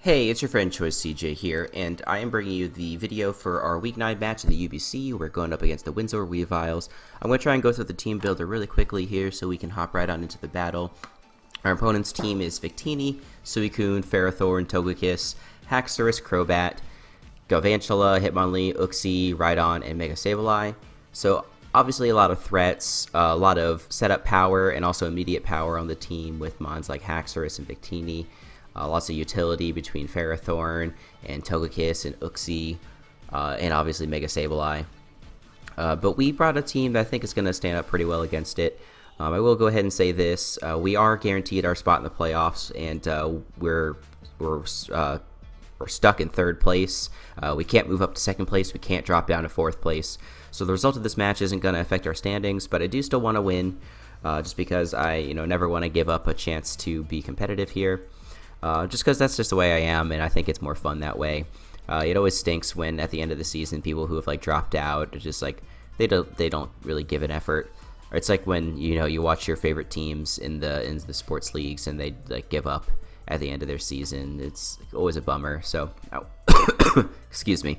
Hey, it's your friend Choice CJ here, and I am bringing you the video for our Week 9 match in the UBC. We're going up against the Windsor Weaviles. I'm going to try and go through the team builder really quickly here so we can hop right on into the battle. Our opponent's team is Victini, Suicune, Ferrothorn, Togekiss, Haxorus, Crobat, Galvantula, Hitmonlee, Uxie, Rhydon, and Mega Sableye. So obviously a lot of threats, a lot of setup power, and also immediate power on the team with mons like Haxorus and Victini. Lots of utility between Ferrothorn and Togekiss and Uxie, and obviously Mega Sableye. But we brought a team that I think is going to stand up pretty well against it. I will go ahead and say this: we are guaranteed our spot in the playoffs, and we're stuck in third place. We can't move up to second place. We can't drop down to fourth place. So the result of this match isn't going to affect our standings, but I do still want to win, just because I never want to give up a chance to be competitive here. Just because that's just the way I am, and I think it's more fun that way. It always stinks when at the end of the season people who have dropped out are just they don't really give an effort. Or it's like when you watch your favorite teams in the sports leagues and they give up at the end of their season. It's always a bummer. So excuse me.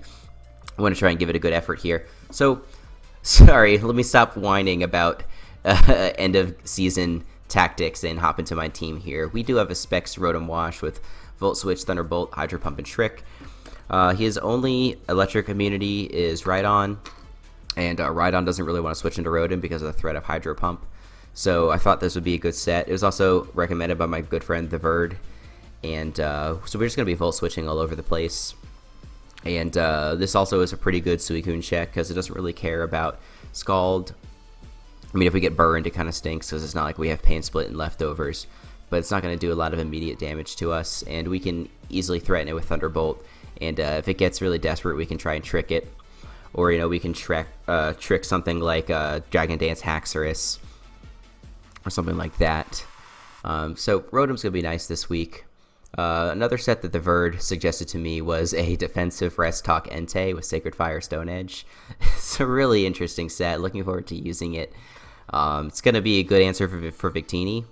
I want to try and give it a good effort here. So sorry, let me stop whining about end of season tactics and hop into my team here. We do have a Specs Rotom Wash with Volt Switch, Thunderbolt, Hydro Pump, and Trick. His only electric immunity is Rhydon, and Rhydon doesn't really want to switch into Rotom because of the threat of Hydro Pump. So I thought this would be a good set. It was also recommended by my good friend The Verd, and so we're just going to be Volt Switching all over the place. And this also is a pretty good Suicune check because it doesn't really care about Scald. I mean, if we get burned, it kind of stinks because it's not like we have Pain Split and leftovers, but it's not going to do a lot of immediate damage to us, and we can easily threaten it with Thunderbolt, and if it gets really desperate, we can try and trick it, or, we can trick something like Dragon Dance Haxorus, or something like that. So Rotom's going to be nice this week. Another set that the Verd suggested to me was a defensive Rest Talk Entei with Sacred Fire Stone Edge. It's a really interesting set. Looking forward to using it. It's going to be a good answer for Victini,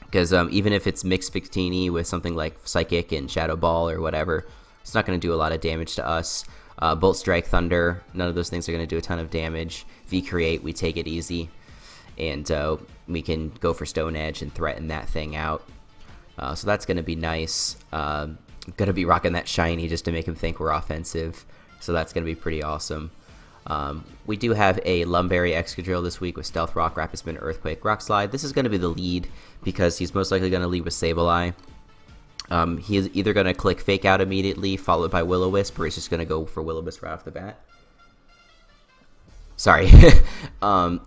because even if it's mixed Victini with something like Psychic and Shadow Ball or whatever, it's not going to do a lot of damage to us. Bolt Strike, Thunder, none of those things are going to do a ton of damage. V-Create, we take it easy, and we can go for Stone Edge and threaten that thing out. So that's going to be nice. I'm going to be rocking that Shiny just to make him think we're offensive, so that's going to be pretty awesome. We do have a Lumberry Excadrill this week with Stealth Rock, Rapid Spin, Earthquake, Rock Slide. This is going to be the lead because he's most likely going to lead with Sableye. He's either going to click Fake Out immediately, followed by Will-O-Wisp, or he's just going to go for Will-O-Wisp right off the bat. Sorry. And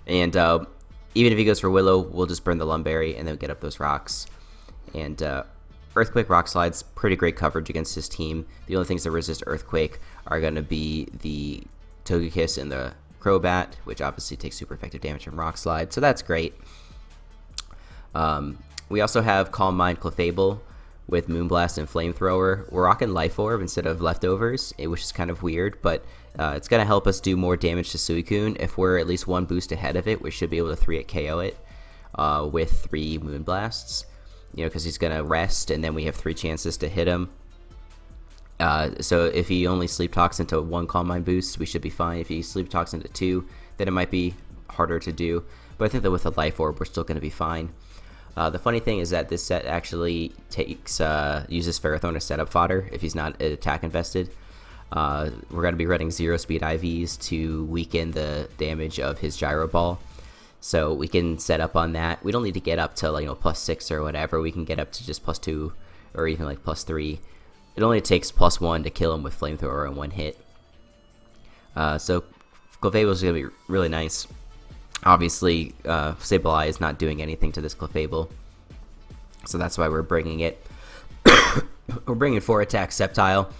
even if he goes for Willow, we'll just burn the Lumberry and then get up those rocks. And Earthquake, Rock Slide's pretty great coverage against his team. The only things that resist Earthquake are going to be the Togekiss and the Crobat, which obviously takes super effective damage from Rock Slide, so that's great. We also have Calm Mind Clefable with Moonblast and Flamethrower. We're rocking Life Orb instead of Leftovers, which is kind of weird, but it's going to help us do more damage to Suicune. If we're at least one boost ahead of it, we should be able to 3-hit KO it with 3 Moonblasts. Because he's going to rest, and then we have 3 chances to hit him. So if he only Sleep Talks into 1 Calm Mind boost, we should be fine. If he Sleep Talks into 2, then it might be harder to do. But I think that with a Life Orb, we're still going to be fine. The funny thing is that this set actually uses Ferrothorn as setup fodder if he's not attack invested. We're going to be running 0 speed IVs to weaken the damage of his Gyro Ball. So we can set up on that. We don't need to get up to +6 or whatever. We can get up to just +2 or even +3. It only takes +1 to kill him with Flamethrower in 1 hit. So Clefable is going to be really nice. Obviously, Sableye is not doing anything to this Clefable, so that's why we're bringing it. We're bringing 4 attack Sceptile.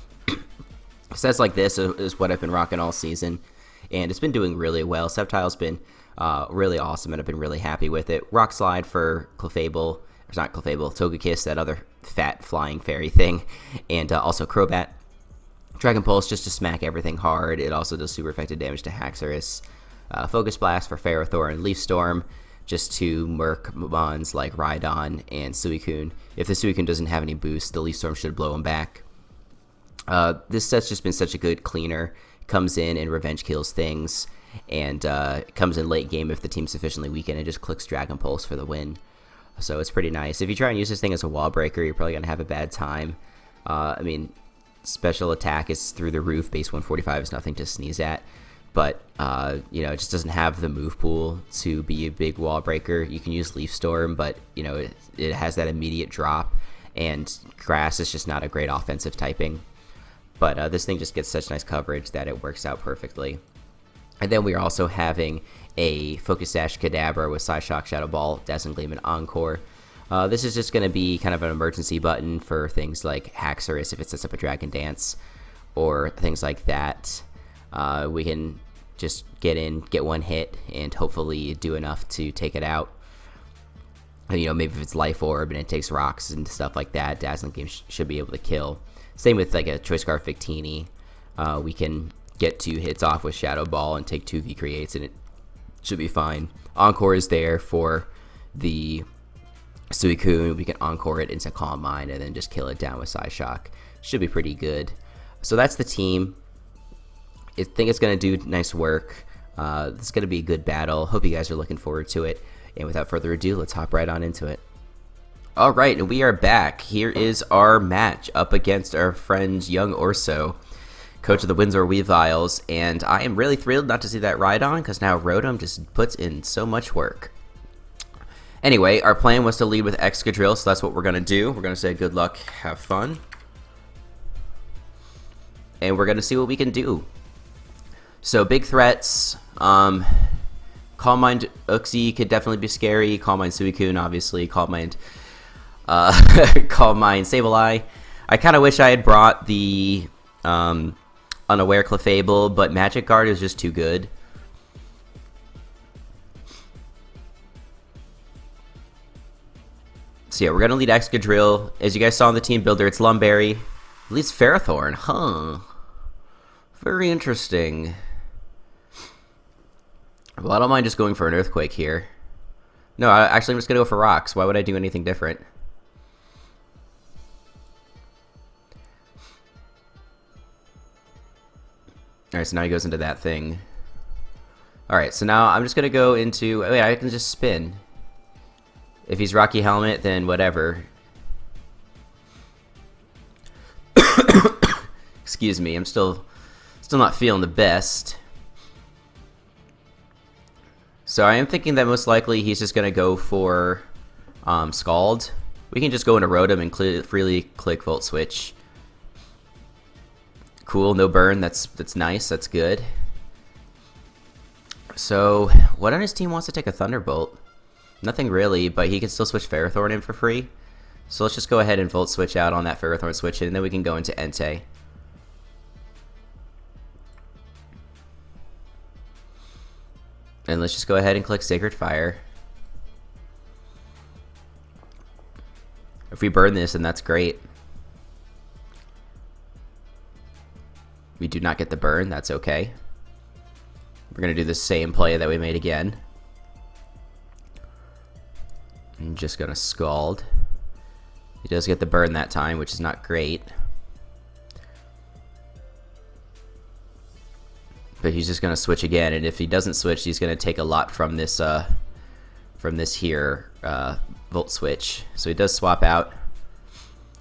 Sets like this is what I've been rocking all season, and it's been doing really well. Sceptile's been really awesome, and I've been really happy with it. Rock Slide for Clefable, or not Clefable, Togekiss, that other fat flying fairy thing, and also Crobat. Dragon Pulse just to smack everything hard. It also does super effective damage to Haxorus. Focus Blast for Ferrothorn, Leaf Storm just to murk mons like Rhydon and Suicune. If the Suicune doesn't have any boost, the Leaf Storm should blow him back. This set's just been such a good cleaner. Comes in and revenge kills things, and comes in late game if the team's sufficiently weakened and just clicks Dragon Pulse for the win. So it's pretty nice. If you try and use this thing as a wall breaker, you're probably going to have a bad time. I mean, special attack is through the roof. Base 145 is nothing to sneeze at. But, you know, it just doesn't have the move pool to be a big wall breaker. You can use Leaf Storm, but, you know, it has that immediate drop. And Grass is just not a great offensive typing. But this thing just gets such nice coverage that it works out perfectly. And then we're also having a Focus Sash Kadabra with Psyshock, Shadow Ball, Dazzling Gleam, and Encore. This is just going to be kind of an emergency button for things like Haxorus if it sets up a Dragon Dance or things like that. We can just get in, get one hit, and hopefully do enough to take it out. You know, maybe if it's Life Orb and it takes rocks and stuff like that, Dazzling Gleam should be able to kill. Same with like a Choice Scarf Victini. We can get 2 hits off with Shadow Ball and take 2 V creates, and it should be fine. Encore is there for the Suicune. We can Encore it into Calm Mind and then just kill it down with Psyshock. Should be pretty good. So that's the team. I think it's going to do nice work. It's going to be a good battle. Hope you guys are looking forward to it. And without further ado, let's hop right on into it. Alright, and we are back. Here is our match up against our friend Young Orso, coach of the Windsor Weaviles, and I am really thrilled not to see that Rhydon, because now Rotom just puts in so much work. Anyway, our plan was to lead with Excadrill, so that's what we're going to do. We're going to say good luck, have fun, and we're going to see what we can do. So, big threats. Calm Mind Uxie could definitely be scary. Calm Mind Suicune, obviously. Calm Mind Sableye. I kind of wish I had brought the Unaware Clefable, but Magic Guard is just too good. So yeah, we're going to lead Excadrill. As you guys saw in the team builder, it's Lumberry. At least Ferrothorn, huh? Very interesting. Well, I don't mind just going for an Earthquake here. No, actually I'm just going to go for Rocks. Why would I do anything different? Alright, so now he goes into that thing. Alright, so now I'm just going to go into... Wait, I can just spin. If he's Rocky Helmet, then whatever. Excuse me, I'm still not feeling the best. So I am thinking that most likely he's just going to go for Scald. We can just go into Rotom and freely click Volt Switch. Cool, no burn. That's nice. That's good. So, what on his team wants to take a Thunderbolt? Nothing really, but he can still switch Ferrothorn in for free. So let's just go ahead and Volt Switch out on that Ferrothorn switch, and then we can go into Entei. And let's just go ahead and click Sacred Fire. If we burn this, then that's great. We do not get the burn, that's okay. We're going to do the same play that we made again. I'm just going to Scald. He does get the burn that time, which is not great. But he's just going to switch again, and if he doesn't switch, he's going to take a lot from this here Volt Switch. So he does swap out.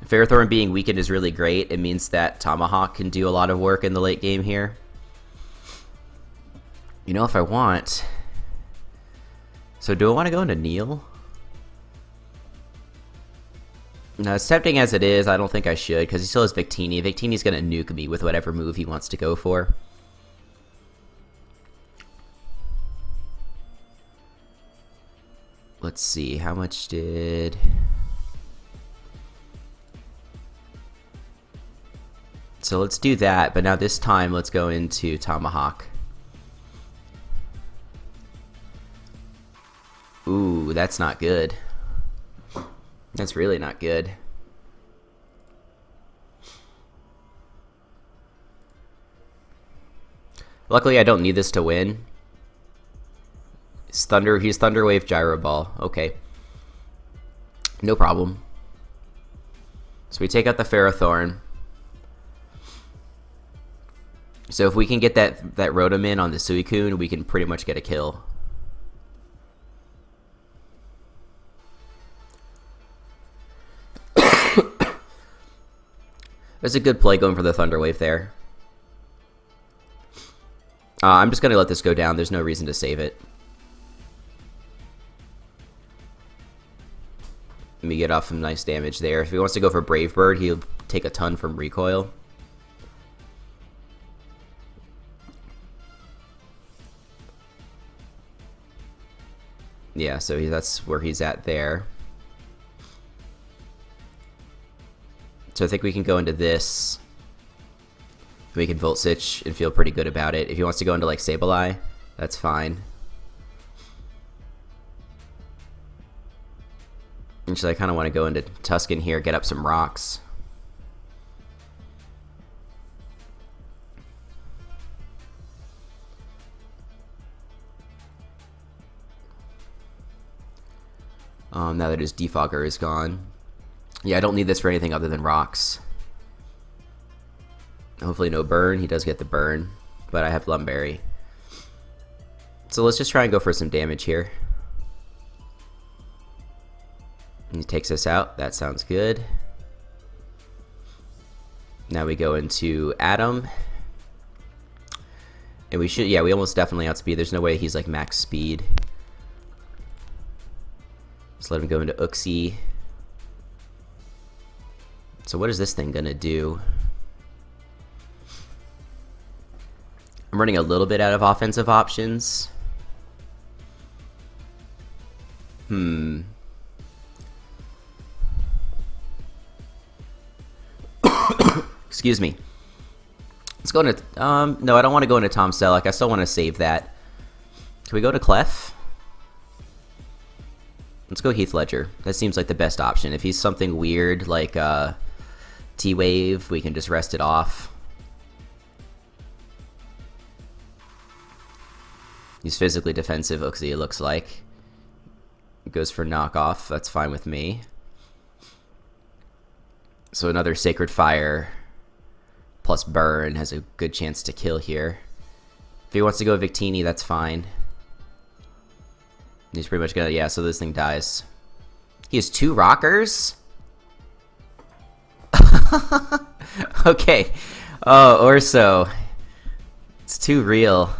Ferrothorn being weakened is really great. It means that Tomahawk can do a lot of work in the late game here. You know, if I want... So do I want to go into Neil? Now, as tempting as it is, I don't think I should, because he still has Victini. Victini's going to nuke me with whatever move he wants to go for. Let's see, how much did... So let's do that, but now this time let's go into Tomahawk. Ooh, that's not good. That's really not good. Luckily, I don't need this to win. He's Thunderwave Gyro Ball. Okay. No problem. So we take out the Ferrothorn. So if we can get that Rotom in on the Suicune, we can pretty much get a kill. There's a good play going for the Thunder Wave there. I'm just going to let this go down. There's no reason to save it. Let me get off some nice damage there. If he wants to go for Brave Bird, he'll take a ton from recoil. Yeah, so that's where he's at there. So I think we can go into this. We can Volt Switch and feel pretty good about it. If he wants to go into like Sableye, that's fine. Actually, I kind of want to go into Tuscan here, get up some rocks. Now that his Defogger is gone. Yeah, I don't need this for anything other than rocks. Hopefully no burn. He does get the burn, but I have Lumberry. So let's just try and go for some damage here. And he takes us out. That sounds good. Now we go into Atom. And we should, yeah, we almost definitely outspeed. There's no way he's like max speed. Just let him go into Uxie. So what is this thing gonna do? I'm running a little bit out of offensive options. Excuse me. Let's go into, no, I don't want to go into Tom Selleck. I still want to save that. Can we go to Clef? Let's go Heath Ledger. That seems like the best option. If he's something weird like T-Wave, we can just rest it off. He's physically defensive, Uxie, it looks like. Goes for knockoff. That's fine with me. So another Sacred Fire plus Burn has a good chance to kill here. If he wants to go Victini, that's fine. He's pretty much gonna, yeah, so this thing dies. He has 2 rockers? Okay. Oh, Orso. It's too real.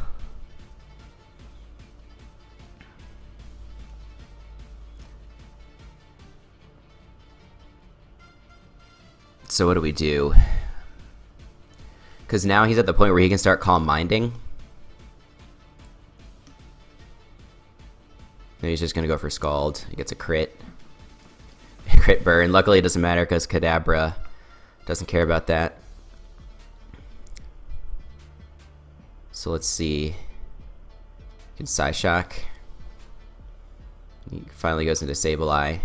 So what do we do? Because now he's at the point where he can start Calm Minding. Maybe he's just going to go for Scald. He gets a crit. Crit burn. Luckily it doesn't matter because Kadabra doesn't care about that. So let's see. Can Psyshock. He finally goes into Sableye.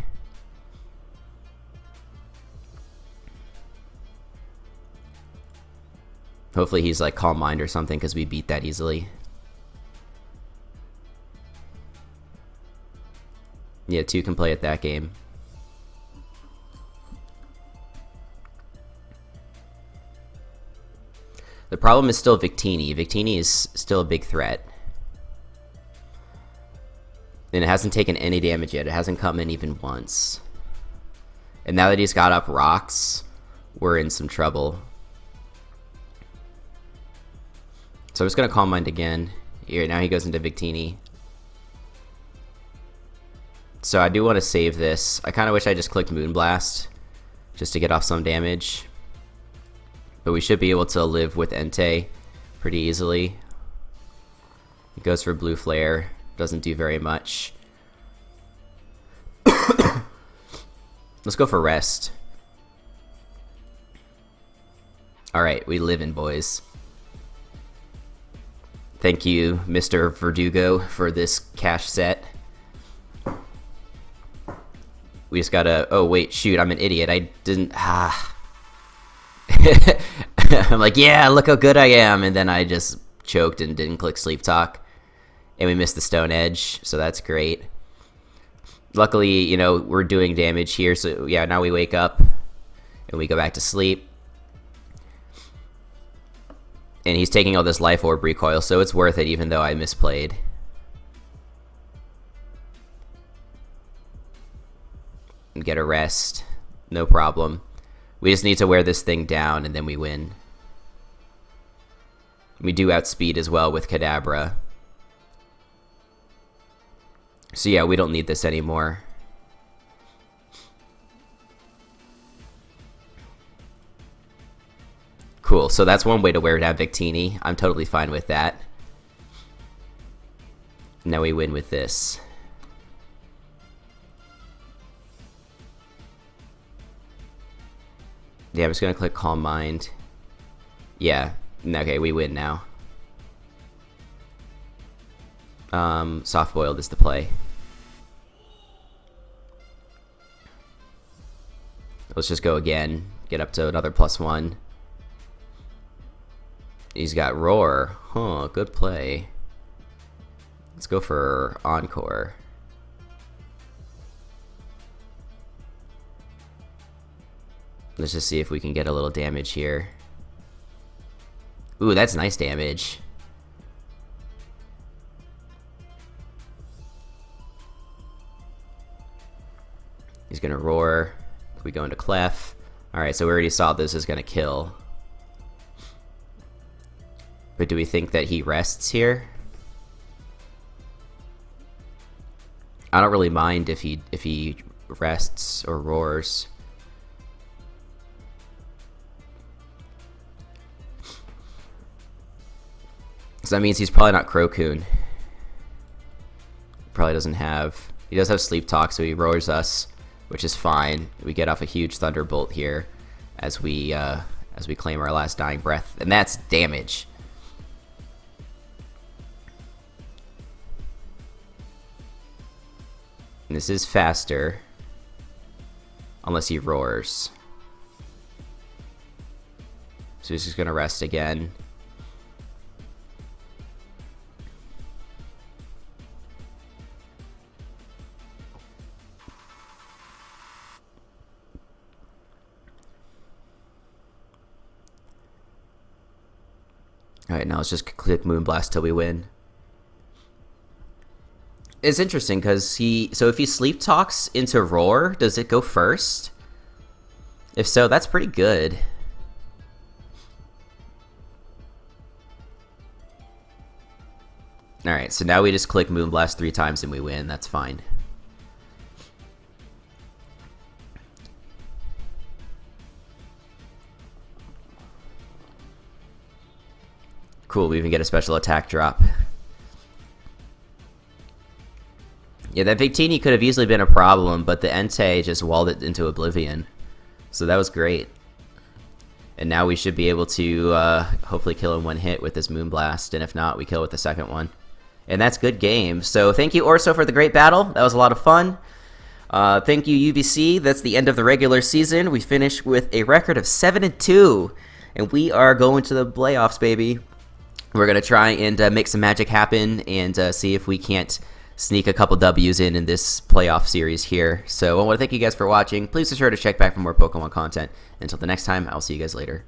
Hopefully he's like Calm Mind or something because we beat that easily. Yeah, 2 can play at that game. The problem is still Victini. Victini is still a big threat. And it hasn't taken any damage yet. It hasn't come in even once. And now that he's got up rocks, we're in some trouble. So I'm just going to Calm Mind again. Here, now he goes into Victini. So I do want to save this. I kind of wish I just clicked Moonblast just to get off some damage. But we should be able to live with Entei pretty easily. He goes for Blue Flare. Doesn't do very much. Let's go for Rest. Alright, we live in, boys. Thank you, Mr. Verdugo, for this cash set. We just gotta... Oh, wait, shoot, I'm an idiot. I didn't... I'm like, yeah, look how good I am. And then I just choked and didn't click Sleep Talk. And we missed the Stone Edge, so that's great. Luckily, you know, we're doing damage here, so yeah, now we wake up and we go back to sleep. And he's taking all this life orb recoil, so it's worth it even though I misplayed. And get a rest, no problem. We just need to wear this thing down and then we win. We do outspeed as well with Kadabra. So yeah, we don't need this anymore. Cool, so that's one way to wear down Victini. I'm totally fine with that. Now we win with this. Yeah, I'm just gonna click Calm Mind. Yeah, okay, we win now. Soft Boiled is the play. Let's just go again, get up to another +1. He's got Roar. Huh, good play. Let's go for Encore. Let's just see if we can get a little damage here. Ooh, that's nice damage. He's gonna Roar. We go into Clef. Alright, so we already saw this is gonna kill. But do we think that he rests here? I don't really mind if he rests or roars. So that means he's probably not Crocoon. Probably doesn't have... He does have Sleep Talk, so he roars us, which is fine. We get off a huge Thunderbolt here as we claim our last Dying Breath, and that's damage. And this is faster, unless he roars. So he's just gonna rest again. Alright, now let's just click Moonblast till we win. It's interesting because so if he Sleep Talks into Roar, does it go first? If so, that's pretty good. Alright, so now we just click Moonblast 3 times and we win. That's fine. Cool, we even get a special attack drop. Yeah, that Victini could have easily been a problem, but the Entei just walled it into oblivion. So that was great. And now we should be able to hopefully kill in one hit with this Moonblast, and if not, we kill with the second one. And that's good game. So thank you, Orso, for the great battle. That was a lot of fun. Thank you, UBC. That's the end of the regular season. We finished with a record of 7-2, and we are going to the playoffs, baby. We're going to try and make some magic happen and see if we can't sneak a couple W's in this playoff series here. So I want to thank you guys for watching. Please be sure to check back for more Pokemon content. Until the next time, I'll see you guys later.